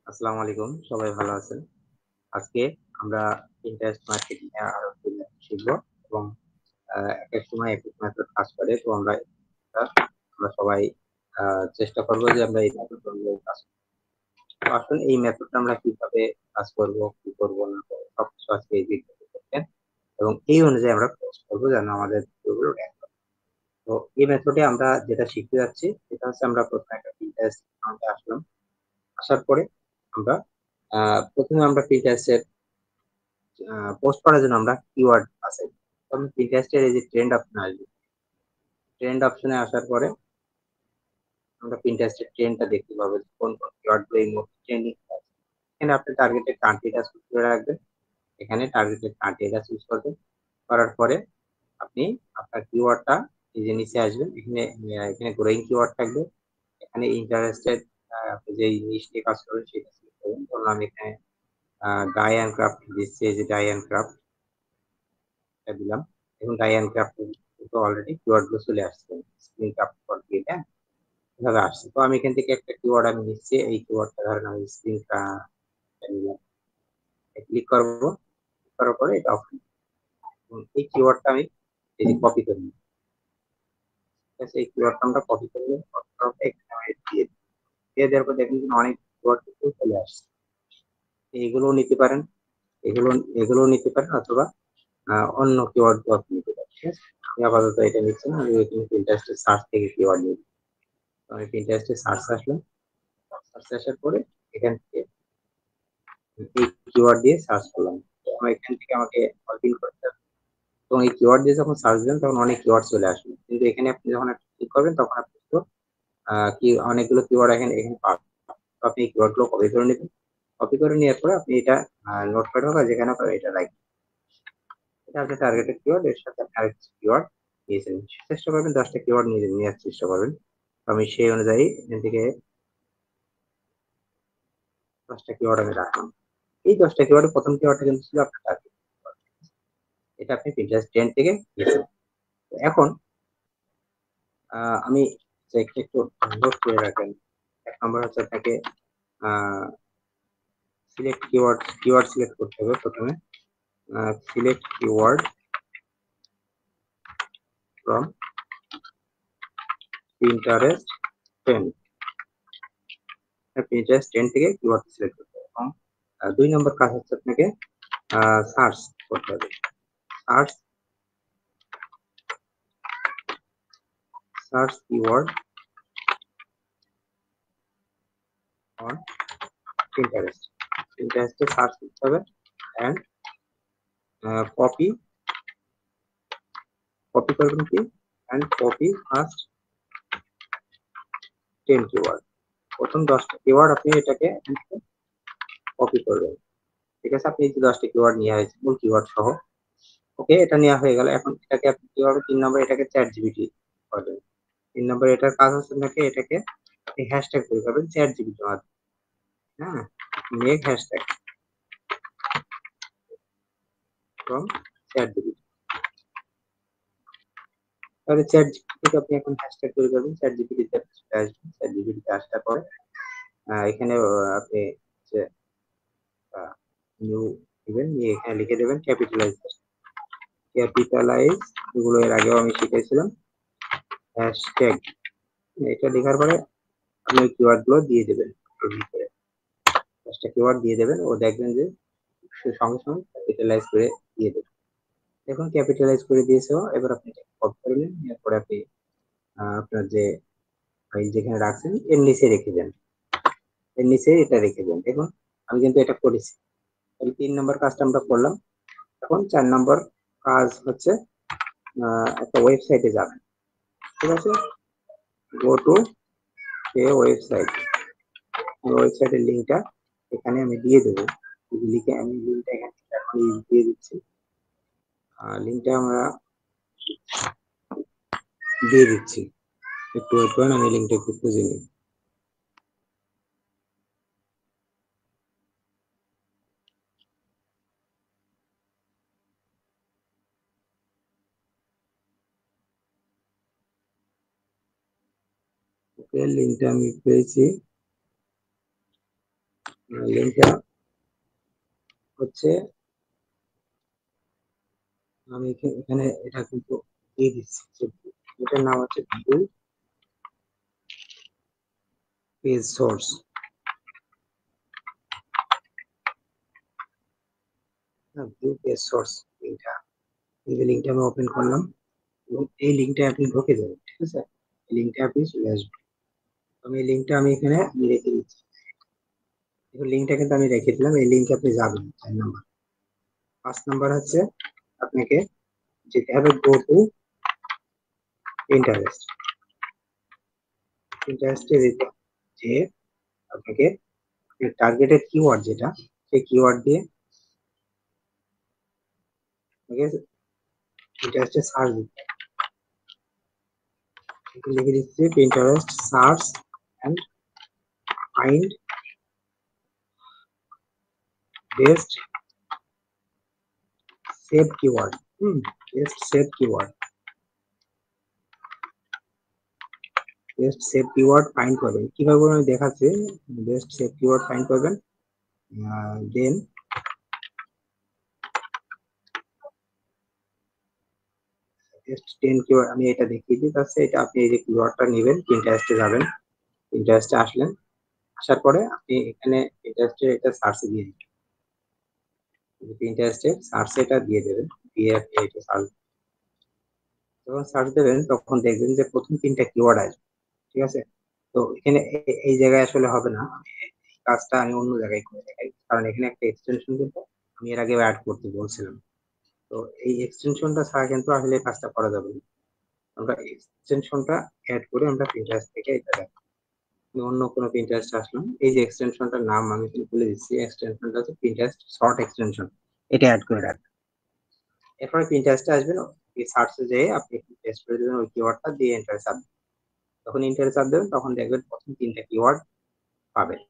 আসসালামু আলাইকুম, সবাই ভালো আছেন? আজকে আমরা Pinterest মার্কেটিং এ আরো একটু শিখবো এবং একেক সময় একেক মেথড কাজ করে। তো আমরা সবাই চেষ্টা করব যে আমরা এই মেথড অনুযায়ী কাজ করব। তো আসলে এই মেথডটা আমরা কিভাবে কাজ করব, কি করব না করব সবকিছু আজকে এই ভিডিওতে দেখবেন এবং এই অনুযায়ী আমরা পোস্ট করবো যেন আমাদের ভিডিওগুলো rank হয়। তো এই মেথডে আমরা যেটা শিখতে যাচ্ছি সেটা হচ্ছে আমরা ১ম এ একটা Pinterest অ্যাকাউন্টে আসলাম। আসার পরে আমরা ১ম এ আমরা Pinterest এর পোস্ট করার জন্য আমরা কিওয়ার্ড বাছাই করব। তখন Pinterest এর এই যে ট্রেন্ড অপশন আসবে। ট্রেন্ড অপশনে আসার পরে আমরা Pinterest এর ট্রেন্ডটা দেখতে পাবো যে কোন কিওয়ার্ড গুলো এই মুহূর্তে ট্রেন্ডিং আছে। এখানে আপনি টার্গেটেড কান্ট্রিটা চুজ করে রাখবেন। এখানে টার্গেটেড কান্ট্রিটা চুজ করবেন। করার পরে আপনি আপনার কিওয়ার্ডটা এই যে নিচে আসবেন। এখানে গ্রোইং কিওয়ার্ড থাকবে। এখানে ইন্টারেস্টেড আপনি যেই নিশ নিয়ে কাজ করবেন সেটা সিলেক্ট করবেন। ধরুন আমি এখানে ডাই অ্যান্ড ক্রাফট দিচ্ছি। এই যে ডাই অ্যান্ড ক্রাফট এটা দিলাম। এবং ডাই অ্যান্ড ক্রাফট কিন্তু অলরেডি কিওয়ার্ড গুলো চলে আসছে। স্ক্রিন ক্রাফট কমপ্লিট, হ্যাঁ? এভাবে আসছে। তো আমি এখান থেকে একটা কিওয়ার্ড আমি নিচ্ছি। এই কিওয়ার্ডটা ধরেন আমি স্ক্রিন নিলাম। ক্লিক করব। করার পরে এটা অপশন এই কিওয়ার্ডটা আমি এই যে কপি করে নিই। ঠিক আছে? এই কিওয়ার্ডটা আমরা কপি করে নিই। কপি করার পরে এখানে আমি দিয়ে দিই। দিয়ে দেওয়ার পর দেখবেন যে অনেক কিওয়ার্ড কিন্তু চলে আসছে। এগুলোও নিতে পারেন। এগুলো এগুলোও নিতে পারেন অথবা অন্য কিওয়ার্ড গুলো আপনি নিতে পারেন। ঠিক আছে? আমি আপাতত এটা নিচ্ছি না। আমি এখানে Pinterest এর সার্চ থেকে কিওয়ার্ড নিব। তো আমি Pinterest এ সার্চ আসলাম। সার্চ আসার পরে এখান থেকে এই কিওয়ার্ড দিয়ে সার্চ করলাম। তো আমার এখান থেকে আমাকে লগ ইন করতে হবে এবং এই কিওয়ার্ড দিয়ে যখন সার্চ দিবেন তখন অনেক কিওয়ার্ড চলে আসবে। কিন্তু এখানে আপনি যখন একটা ক্লিক করবেন তখন আপনি তো কি অনেকগুলো কিওয়ার্ড এখানে পাবেন। তো আপনি এই কিওয়ার্ড গুলো কপি করে নিবেন। কপি করে নেওয়ার পরে আপনি এটা নোটপ্যাড হোক আর যেখানে হোক এটা রাখবেন। এটা আপনার টার্গেটেড কিওয়ার্ড এর সাথে আপনি আরেকটা কিওয়ার্ড নিয়েছেন। চেষ্টা করবেন ১০ টা কিওয়ার্ড নেওয়ার চেষ্টা করবেন। তো আমি সেই অনুযায়ী এখান থেকে ১০ টা কিওয়ার্ড আমি রাখলাম। এই ১০ টা কিওয়ার্ডের ১ম কিওয়ার্ডটা কিন্তু ছিল আপনার টার্গেট। এটা আপনি Pinterest ট্রেন্ড থেকে নিয়েছেন। তো এখন আমি চাইছি একটু নোট করে রাখেন। ১ নম্বর হচ্ছে আপনাকে আ সিলেক্ট কিওয়ার্ড সিলেক্ট করতে হবে ১ম এ। Select keyword from Pinterest trend. Pinterest trend থেকে কিওয়ার্ড সিলেক্ট করতে হবে এবং ২ নম্বর কাজ হচ্ছে আপনাকে সার্চ করতে হবে। Search search keyword on Pinterest। Pinterest A search করতে হবে অ্যান্ড কপি করবেন কি অ্যান্ড কপি ফার্স্ট 10 কিওয়ার্ড। প্রথম ১০ টা কিওয়ার্ড আপনি এটাকে এখান থেকে কপি করবেন। ঠিক আছে? আপনি এই যে ১০ টা কিওয়ার্ড নেওয়া হয়েছে মূল কিওয়ার্ড সহ। ওকে, এটা নেওয়া হয়ে গেল। এখন এটাকে আপনি কিভাবে ৩ নম্বরে এটাকে ChatGPT করবেন। ৩ নম্বরে এটার কাজ হচ্ছে আপনাকে এটাকে আপনি হ্যাশট্যাগ তৈরি করবেন ChatGPT এর মাধ্যমে। হ্যাঁ? Make hashtag from ChatGPT। তাহলে ChatGPT থেকে আপনি এখন হ্যাশট্যাগ তৈরি করবেন। ChatGPT তে চলে আসবেন। ChatGPT তে আসার পরে এখানে আপনি যে আ নিউ দিবেন, নিয়ে এখানে লিখে দেবেন ক্যাপিটালাইজ এগুলো এর আগেও আমি শিখাইছিলাম। হ্যাশট্যাগ এটা লেখার পরে আপনি ওই কিওয়ার্ড গুলো দিয়ে দেবেন। এর ভিতরে ১০ টা কিওয়ার্ড দিয়ে দেবেন ও দেখবেন যে সঙ্গে, সঙ্গে ক্যাপিটালাইজ করে দিয়ে দেবে। দেখুন ক্যাপিটালাইজ করে দিয়েছে ও। এবার আপনি এটা কপি করে নিন। এরপরে আপনি আপনার যে ফাইল যেখানে রাখছেন এর নিচে রেখে দেন। এর নিচে এটা রেখে দেন। দেখুন আমি কিন্তু এটা করেছি। তাহলে ৩ নম্বর কাজটা আমরা করলাম। এখন ৪ নম্বর কাজ হচ্ছে একটা ওয়েবসাইটে যাবেন। ঠিক আছে? গো টু ওয়েবসাইট। ওয়েবসাইটের লিঙ্কটা এখানে আমি দিয়ে দেবো। লিখে আমি লিঙ্কটা এখান থেকে এখন দিয়ে দিচ্ছি। লিঙ্কটা আমরা দিয়ে দিচ্ছি। একটু ওয়েট করেন, আমি লিঙ্কটা একটু খুঁজে নিই। ওকে, লিঙ্কটা আমি পেয়েছি। লিঙ্কটা হচ্ছে আমি এখানে এটা কিন্তু দিয়ে দিচ্ছি, এটার নাম হচ্ছে view page source. View page source লিঙ্কটা, এই লিঙ্কটা আমি ওপেন করলাম এবং এই লিঙ্কটা আপনি ঢুকে যাবেন, ঠিক আছে? এই লিঙ্কটা আপনি চলে আসবেন। আমি এই লিঙ্কটা আমি এখানে রেখে দিচ্ছি, লিঙ্কটা কিন্তু আমি রেখে দিলাম। এই লিঙ্কে আপনি যাবেন 4 নাম্বার। 5 নাম্বার হচ্ছে আপনাকে যেতে হবে গো টু ইন্টারেস্ট। ইন্টারেস্টে যে আপনাকে টার্গেটেড কিওয়ার্ড যেটা, সেই কিওয়ার্ড দিয়ে আপনাকে ইন্টারেস্টে সার্চ দিতে হবে। লিখে দিচ্ছি interest search and find best save keyword. Best save keyword, best save keyword find করবেন। কিভাবে করবেন আমি দেখাচ্ছি। বেস্ট সেভ কিওয়ার্ড ফাইন্ড করবেন, দেন বেস্ট 10 কিওয়ার্ড আমি এটা দেখিয়ে দিই। তাহলে এটা আপনি এই যে কিওয়ার্ডটা নেবেন, পিন্টারেস্টে যাবেন, পিন্টারেস্টে আসলেন, আসার পরে আপনি এখানে পিন্টারেস্টে এটা সার্চে দিয়ে দিবেন। পিন্টারেস্টে সার্চে এটা দিয়ে দেবেন, দিয়ে আপনি এটা সার্চ, যখন সার্চ দেবেন তখন দেখবেন যে প্রথম 3টা কিওয়ার্ড আসবে, ঠিক আছে? তো এখানে এই জায়গায় আসলে হবে না, এই কাজটা আমি অন্য জায়গায় করে দেখাই, কারণ এখানে একটা এক্সটেনশন কিন্তু আমি এর আগে অ্যাড করতে বলছিলাম। তো এই এক্সটেনশনটা ছাড়া কিন্তু আসলে এই কাজটা করা যাবে না। আমরা এক্সটেনশনটা অ্যাড করে আমরা Pinterest থেকে এটা দেখাবো। আমি অন্য কোনো Pinterest আসলাম, এই যে এক্সটেনশনটার নাম আমি কিন্তু বলে দিচ্ছি, এক্সটেনশনটা হচ্ছে Pinterest শর্ট এক্সটেনশন, এটা অ্যাড করে রাখবেন। এরপরে Pinterest এ আসবেন, এই সার্চে যেয়ে আপনি পেস্ট করে দেবেন ওই কিওয়ার্ডটা, দিয়ে এন্টার চাপ দিবেন। যখন এন্টার চাপ দেবেন তখন দেখবেন প্রথম 3টা কিওয়ার্ড পাবেন।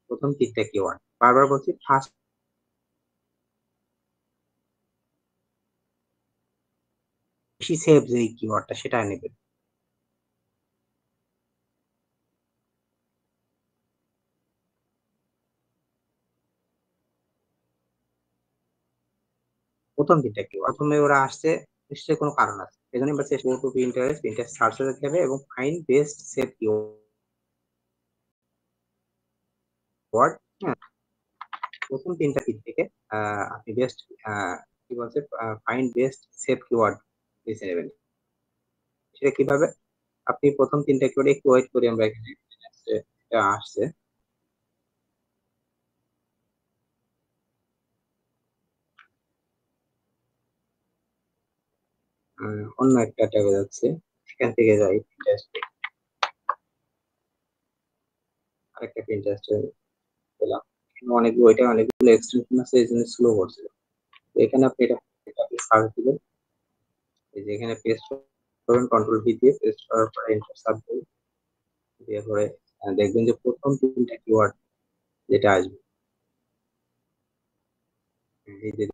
প্রথম 3টা কিওয়ার্ড বারবার বলছি, ফার্স্ট বেশি সেভ যে কিওয়ার্ডটা সেটা নেবেন। প্রথম 3টা কিওয়ার্ড প্রথমে ওরা আসছে, নিশ্চয়ই কোনো কারণ আছে। এজন্য আমরা চেষ্টা করব Pinterest সার্চে যেতে হবে এবং ফাইন্ড বেস্ট সেভ কিওয়ার্ড। হ্যাঁ, প্রথম 3টা দিক থেকে আপনি বেস্ট কি বলছে ফাইন্ড বেস্ট সেভ কিওয়ার্ড বেছে নেবেন। সেটা কিভাবে? আপনি প্রথম 3টা কিওয়ার্ড একটু ওয়েট করি, আমরা এখানে এটা আসছে। অন্য একটা ট্যাবে যাচ্ছে। এখান থেকে যাই Pinterest এ। আরেকটা Pinterest এ পেলাম। অনেকগুলো এক্সটেনশন আছে, এজন্য স্লো করছিল। তো এখানে আপনি এটা সার্চ দিবেন। এই যে এখানে পেস্ট করবেন, কন্ট্রোল ভি দিয়ে পেস্ট করার পরে এন্টার চাপ দিবেন। দিয়ে পরে দেখবেন যে প্রথম 3টা কিওয়ার্ড যেটা আসবে, এই যে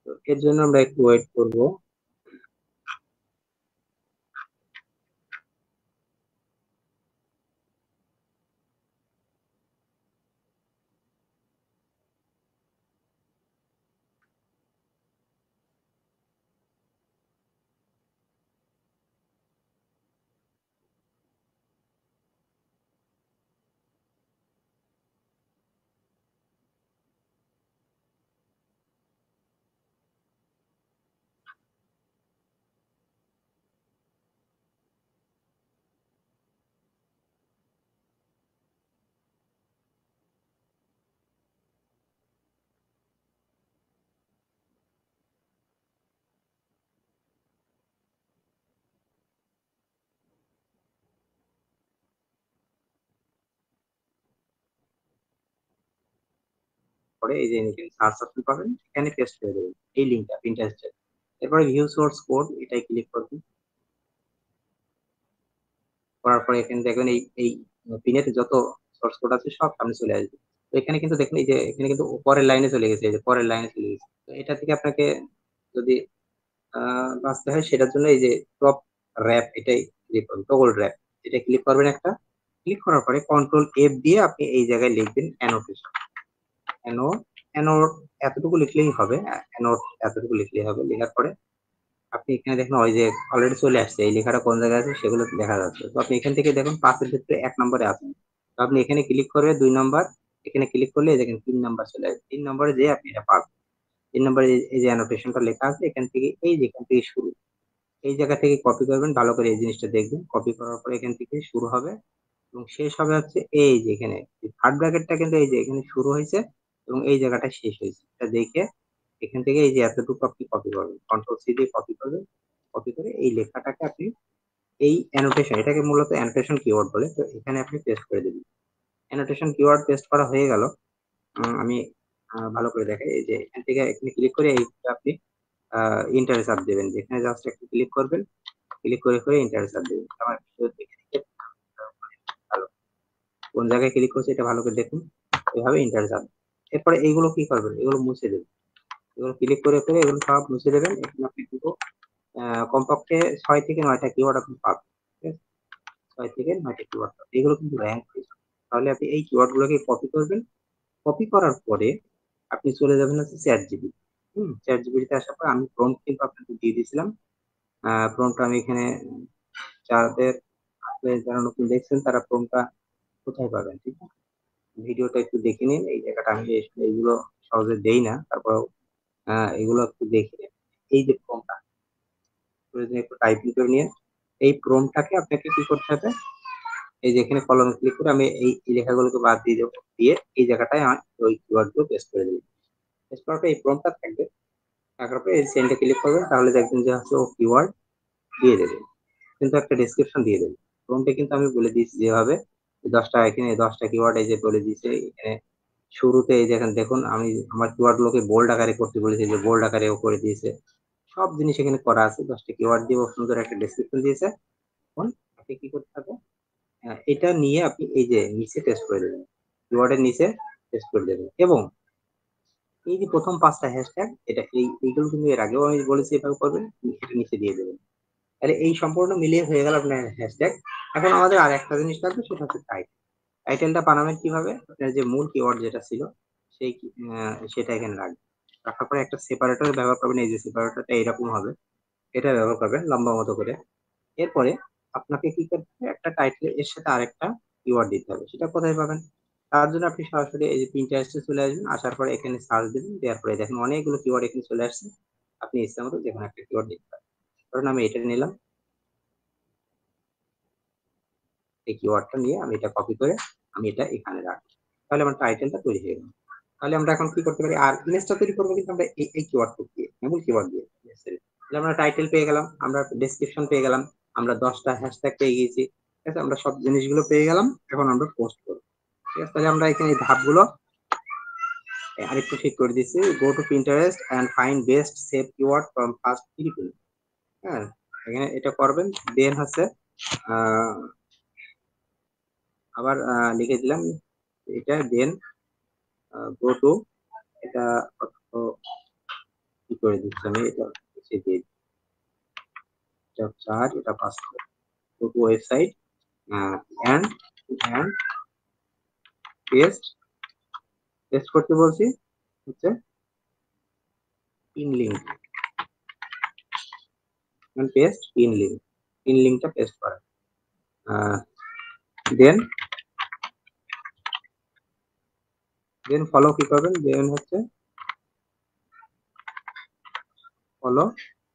তো এর জন্য আমরা একটু ওয়েট করব। পরে এই যে সার্চ অপশন পাবেন, এখানে পেস্ট করে দেবেন এই লিংকটা Pinterest এর। এরপরে ভিউ সোর্স কোড এটাই ক্লিক করবেন। করার পরে এখানে দেখবেন এই পিনেতে যত সোর্স কোড আছে সব সামনে চলে আসবে। তো এখানে কিন্তু দেখুন এই যে এখানে কিন্তু পরের লাইনে চলে গেছে, এই যে পরের লাইনে চলে গেছে। তো এটা থেকে আপনাকে যদি বাঁচতে হয় সেটার জন্য এই যে টপ র্যাপ এটাই ক্লিক করবেন, টগল র্যাপ এটা ক্লিক করবেন একটা। ক্লিক করার পরে কন্ট্রোল এফ দিয়ে আপনি এই জায়গায় লিখবেন অ্যানোটেশন। অ্যানো অ্যানোট এতটুকু লিখলেই হবে, অ্যানোট এতটুকু লিখলেই হবে। লেখার পরে আপনি এখানে দেখুন ওই যে অলরেডি চলে আসছে, এই লেখাটা কোন জায়গায় আছে সেগুলো দেখা যাচ্ছে। তো আপনি এখান থেকে দেখুন 5 এর ক্ষেত্রে 1 নম্বরে আছেন। তো আপনি এখানে ক্লিক করে 2 নাম্বার, এখানে ক্লিক করলে এই দেখেন 3 নাম্বার চলে আসবে। 3 নম্বরে যেয়ে আপনি এটা পাবেন। 3 নম্বরে এই যে অ্যানোটেশনটা লেখা আছে এখান থেকে এই যে এখান থেকে শুরু। এই জায়গা থেকে কপি করবেন, ভালো করে এই জিনিসটা দেখবেন। কপি করার পরে এখান থেকে শুরু হবে এবং শেষ হবে হচ্ছে এই যে এখানে। থার্ড ব্র্যাকেটটা কিন্তু এই যে এখানে শুরু হয়েছে এবং এই জায়গাটায় শেষ হয়েছে। এটা দেখে এখান থেকে এই যে এতটুকু আপনি কপি করবেন। কন্ট্রোল সি দিয়ে কপি করবেন। কপি করে এই লেখাটাকে আপনি এই অ্যানোটেশন, এটাকে মূলত অ্যানোটেশন কিওয়ার্ড বলে। তো এখানে আপনি পেস্ট করে দিবেন। অ্যানোটেশন কিওয়ার্ড পেস্ট করা হয়ে গেল। আমি ভালো করে দেখাই। এই যে এখান থেকে এখানে ক্লিক করে এইটা আপনি এন্টারে চাপ দিবেন। যেখানে জাস্ট একটু ক্লিক করবেন। ক্লিক করে এন্টারে চাপ দিবেন। আমার ভিডিও দেখে দেখে ভালো কোন জায়গায় ক্লিক করছে এটা ভালো করে দেখুন। এভাবে এন্টারে চাপ। এরপরে এইগুলো কি করবেন? এগুলো মুছে দেবেন। এগুলো ক্লিক করে এগুলো সব মুছে দেবেন। এখানে আপনি কিন্তু কমপক্ষে 6 থেকে 9 টা কিওয়ার্ড আপনি পাবেন। ঠিক আছে? 6 থেকে 9 টা কিওয়ার্ড পাবেন। এগুলো কিন্তু র‍্যাংক হয়েছে। তাহলে আপনি এই কিওয়ার্ড গুলোকে কপি করবেন। কপি করার পরে আপনি চলে যাবেন হচ্ছে ChatGPT। ChatGPT তে আসার পর আমি প্রম্পট কিন্তু আপনাকে দিয়ে দিয়েছিলাম। প্রম্পট আমি এখানে যাদের আপনি যারা নতুন দেখছেন তারা প্রম্পটটা কোথায় পাবেন, ঠিক আছে? ভিডিওটা একটু দেখে নিন। এই জায়গাটা আমি এইগুলো সহজে দেই না। তারপরেও এগুলো একটু দেখে নিন। এই যে প্রম্পটটা প্রয়োজনে একটু টাইপিং করে নিয়ে এই প্রম্পটটাকে আপনাকে কি করতে হবে? এই যে এখানে কলমে ক্লিক করে আমি এই লেখাগুলোকে বাদ দিয়ে দেবো। দিয়ে এই জায়গাটায় আমার ওই কিওয়ার্ড গুলো পেস্ট করে দেব। পেস্ট করার পর এই প্রম্পটটা থাকবে। থাকার পরে এই সেন্ড এ ক্লিক করবেন। তাহলে দেখবেন যে হচ্ছে ও কিওয়ার্ড দিয়ে দেবে। কিন্তু একটা ডেসক্রিপশন দিয়ে দেবে। প্রম্পটে কিন্তু আমি বলে দিয়েছি যেভাবে 10 টা এখানে 10 টা কিওয়ার্ড এই যে বলে দিয়েছে এখানে শুরুতে এই দেখেন দেখুন আমি আমার কিওয়ার্ড গুলোকে বোল্ড আকারে করতে বলেছি, যে বোল্ড আকারে ও করে দিয়েছে। সব জিনিস এখানে করা আছে। 10 টা কিওয়ার্ড দিয়ে ও সুন্দর একটা ডেসক্রিপশন দিয়েছে। এখন আপনি কি করতে হবে? এটা নিয়ে আপনি এই যে নিচে পেস্ট করে দেবেন। কিওয়ার্ডের নিচে পেস্ট করে দেবেন এবং এই যে ১ম ৫ টা হ্যাশট্যাগ এটা এইগুলো কিন্তু এর আগেও আমি বলেছি এভাবে করবেন। এটা নিচে দিয়ে দেবেন। তাহলে এই সম্পূর্ণ মিলিয়ে হয়ে গেল আপনার হ্যাশট্যাগ। এখন আমাদের আরেকটা জিনিস লাগবে সেটা হচ্ছে টাইটেল। টাইটেলটা বানাবেন কিভাবে? আপনার যে মূল কিওয়ার্ড যেটা ছিল সেই সেটা এখানে রাখবেন। রাখার পরে একটা সেপারেটর ব্যবহার করবেন। এই যে সেপারেটরটা এরকম হবে। এটা ব্যবহার করবেন লম্বা মতো করে। এরপরে আপনাকে কি করতে হবে? একটা টাইটেল এর সাথে আরেকটা কিওয়ার্ড দিতে হবে। সেটা কোথায় পাবেন? তার জন্য আপনি সরাসরি এই যে Pinterest এ চলে আসবেন। আসার পরে এখানে সার্চ দিবেন। দেওয়ার পরে দেখেন অনেকগুলো কিওয়ার্ড এখানে চলে আসছে। আপনি ইচ্ছা মতো যেকোনো একটা কিওয়ার্ড দিতে পারেন। ধরুন আমি এটা নিলাম। এই কিওয়ার্ডটা নিয়ে আমি এটা কপি করে আমি এটা এখানে রাখবো। তাহলে আমার টাইটেলটা তৈরি হয়ে গেল। তাহলে আমরা এখন কি করতে পারি? আর ইমেজটা তৈরি করবো কিন্তু আমরা এই কিওয়ার্ড দিয়ে, মূল কিওয়ার্ড দিয়ে। তাহলে আমরা টাইটেল পেয়ে গেলাম, আমরা ডেসক্রিপশন পেয়ে গেলাম, আমরা 10 টা হ্যাশট্যাগ পেয়ে গিয়েছি। ঠিক আছে? আমরা সব জিনিসগুলো পেয়ে গেলাম। এখন আমরা পোস্ট করব। ঠিক আছে? তাহলে আমরা এখানে এই ধাপগুলো আরেকটু ঠিক করে দিচ্ছি। Go to Pinterest and find best saved keyword from past 3 posts। হ্যাঁ? এখানে এটা করবেন। দেন হচ্ছে আ আবার লিখে দিলাম এটা দেন গো টু এটা কি করে দিচ্ছি আমি এটা মুছে দিয়ে এটা ৪ এটা ৫ go to website and and paste paste করতে বলছি হচ্ছে pin link and paste pin লিংকটা পেস্ট করা দেন ফলো কি করবেন দেন হচ্ছে ফলো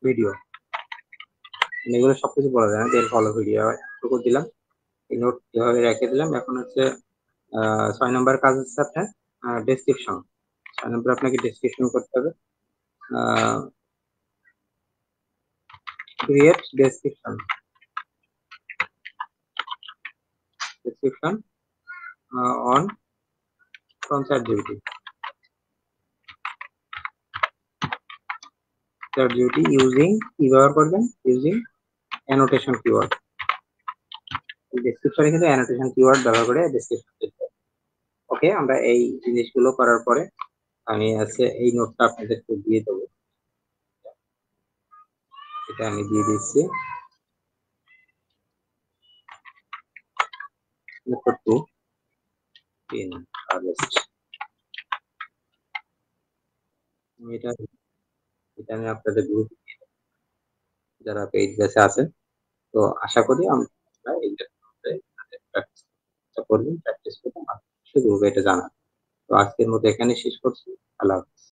ভিডিও এগুলো সবকিছু বলা যায় না দেন ফলো ভিডিও এটুকু দিলাম এই নোট এভাবে রেখে দিলাম এখন হচ্ছে ৬ নম্বর কাজ হচ্ছে আপনার ডেসক্রিপশন ৬ নম্বর আপনাকে ডেসক্রিপশন করতে হবে create description on from ChatGPT duty using কি ব্যবহার করবেন, ইউজিং অ্যানোটেশন কিওয়ার্ড। ডেসক্রিপশনে কিন্তু অ্যানোটেশন কিওয়ার্ড ব্যবহার করে ডেসক্রিপশন লিখতে হবে। ওকে, আমরা এই জিনিসগুলো করার পরে আমি আছে এই নোটটা আপনাদেরকে দিয়ে দেবো। এটা আমি দিয়ে দিচ্ছি। Method 2 in harvest. এটা এটা আমি আপনাদের গ্রুপ যারা পেজ বেসে আছেন, তো আশা করি আমরা এইটা প্র্যাকটিস করবেন, প্র্যাকটিস করবেন, শুধু এটা জানা। তো আজকের মতো এখানে শেষ করছি। আল্লাহ হাফেজ।